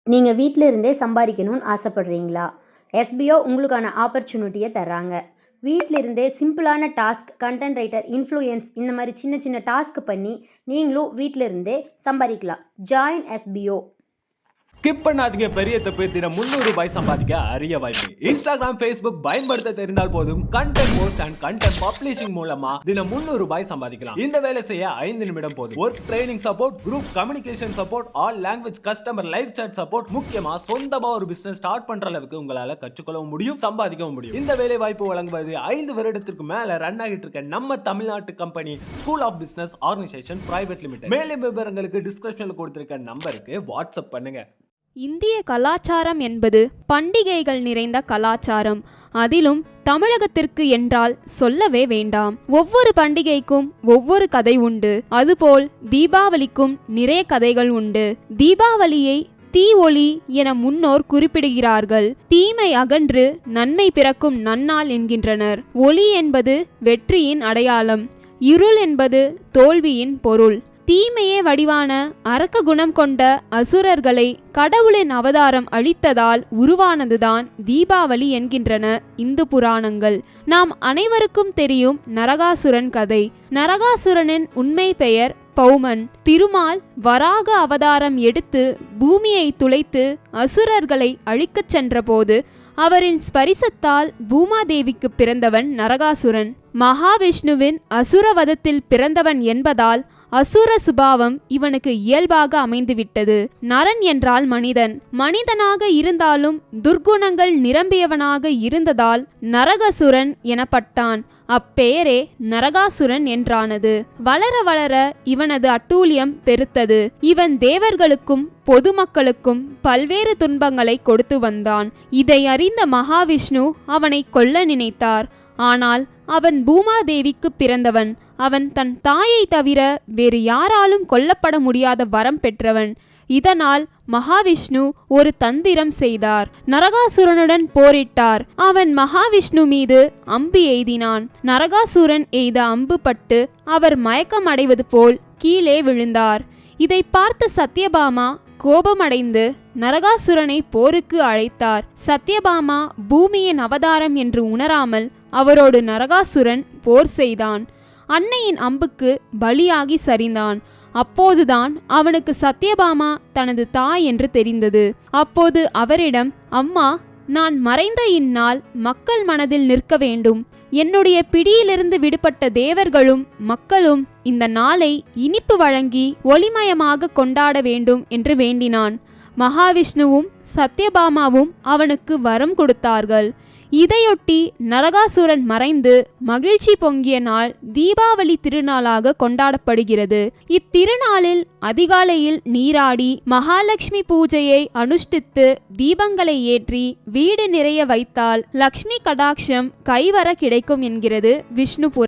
நீங்க வீட்ல இருந்தே சம்பாரிக்கணும்னு ஆசைப்படுறீங்களா? எஸ்பிஓ உங்களுக்கான ஆப்பர்ச்சுனிட்டிய தர்றாங்க. வீட்ல இருந்தே சிம்பிளான டாஸ்க், கன்டென்ட் ரைட்டர், இன்ஃப்ளூயன்ஸ் இந்த மாரி சின்ன சின்ன டாஸ்க் பண்ணி நீங்களும் வீட்ல இருந்தே சம்பாரிக்கலாம். Join SPO. ஸ்கிப் பண்ணாதீங்க. பெரிய தப்பு. தினம் ₹300 சம்பாதிக்க அரிய வாய்ப்பு. இன்ஸ்டாகிராம், Facebook பயன்படுத்த தெரிந்தால் போதும். Content post and content publishing மூலமா தினம் ₹300 சம்பாதிக்கலாம். இந்த வேலை செய்ய 5 நிமிடம் போதும். Work training support, group communication support, all language customer live chat support, முக்கியமா சொந்தமா ஒரு பிசினஸ் ஸ்டார்ட் பண்ற அளவுக்கு உங்களால கற்றுக்கொள்ளவும் முடியும், சம்பாதிக்கவும் முடியும். இந்த வேலை வாய்ப்பு வழங்குவது 5 வருடத்திற்கு மேல ரன் ஆகிட்டு இருக்க நம்ம தமிழ்நாட்டு company school of business organisation private limited. மேலும் விவரங்களுக்கு டிஸ்கிரிப்ஷன்ல கொடுத்திருக்க நம்பருக்கு வாட்ஸ்அப் பண்ணுங்க. இந்திய கலாச்சாரம் என்பது பண்டிகைகள் நிறைந்த கலாச்சாரம். அதிலும் தமிழகத்திற்கு என்றால் சொல்லவே வேண்டாம். ஒவ்வொரு பண்டிகைக்கும் ஒவ்வொரு கதை உண்டு. அதுபோல் தீபாவளிக்கும் நிறைய கதைகள் உண்டு. தீபாவளியை தீ ஒளி என முன்னோர் குறிப்பிடுகிறார்கள். தீமை அகன்று நன்மை பிறக்கும் நன்னாள் என்கின்றனர். ஒளி என்பது வெற்றியின் அடையாளம், இருள் என்பது தோல்வியின் பொருள். தீமையே வடிவான அரக்க குணம் கொண்ட அசுரர்களை கடவுளின் அவதாரம் அளித்ததால் உருவானதுதான் தீபாவளி என்கின்றன இந்து புராணங்கள். நாம் அனைவருக்கும் தெரியும் நரகாசுரன் கதை. நரகாசுரனின் உண்மை பெயர் பௌமன். திருமால் வராக அவதாரம் எடுத்து பூமியை துளைத்து அசுரர்களை அழிக்கச் சென்றபோது அவரின் ஸ்பரிசத்தால் பூமாதேவிக்கு பிறந்தவன் நரகாசுரன். மகாவிஷ்ணுவின் அசுரவதத்தில் பிறந்தவன் என்பதால் அசுர சுபாவம் இவனுக்கு இயல்பாக அமைந்துவிட்டது. நரன் என்றால் மனிதன். மனிதனாக இருந்தாலும் துர்க்குணங்கள் நிரம்பியவனாக இருந்ததால் நரகாசுரன் எனப்பட்டான். அப்பெயரே நரகாசுரன் என்றானது. வளர வளர இவனது அட்டூழியம் பெருத்தது. இவன் தேவர்களுக்கும் பொதுமக்களுக்கும் பல்வேறு துன்பங்களை கொடுத்து வந்தான். இதை அறிந்த மகாவிஷ்ணு அவனை கொல்ல நினைத்தார். ஆனால் அவன் பூமாதேவிக்கு பிறந்தவன். அவன் தன் தாயை தவிர வேறு யாராலும் கொல்லப்பட முடியாத வரம் பெற்றவன். இதனால் மகாவிஷ்ணு ஒரு தந்திரம் செய்தார். நரகாசுரனுடன் போரிட்டார். அவன் மகாவிஷ்ணு மீது அம்பு எய்தினான். நரகாசுரன் எய்த அம்பு பட்டு அவர் மயக்கம் அடைவது போல் கீழே விழுந்தார். இதை பார்த்த சத்யபாமா கோபமடைந்து நரகாசுரனை போருக்கு அழைத்தார். சத்யபாமா பூமியின் அவதாரம் என்று உணராமல் அவரோடு நரகாசுரன் போர் செய்தான். அன்னையின் அம்புக்கு பலியாகி சரிந்தான். அப்போதுதான் அவனுக்கு சத்யபாமா தனது தாய் என்று தெரிந்தது. அப்போது அவரிடம், அம்மா, நான் மறைந்த இந்நாள் மக்கள் மனதில் நிற்க வேண்டும். என்னுடைய பிடியிலிருந்து விடுபட்ட தேவர்களும் மக்களும் இந்த நாளை இனிப்பு வழங்கி ஒளிமயமாக கொண்டாட வேண்டும் என்று வேண்டினான். மகாவிஷ்ணுவும் சத்யபாமாவும் அவனுக்கு வரம் கொடுத்தார்கள். இதையொட்டி நரகாசுரன் மறைந்து மகிழ்ச்சி பொங்கிய நாள் தீபாவளி திருநாளாக கொண்டாடப்படுகிறது. இத்திருநாளில் அதிகாலையில் நீராடி மகாலட்சுமி பூஜையை அனுஷ்டித்து தீபங்களை ஏற்றி வீடு நிறைய வைத்தால் லக்ஷ்மி கடாட்சம் கைவர கிடைக்கும் என்கிறது விஷ்ணு புராணம்.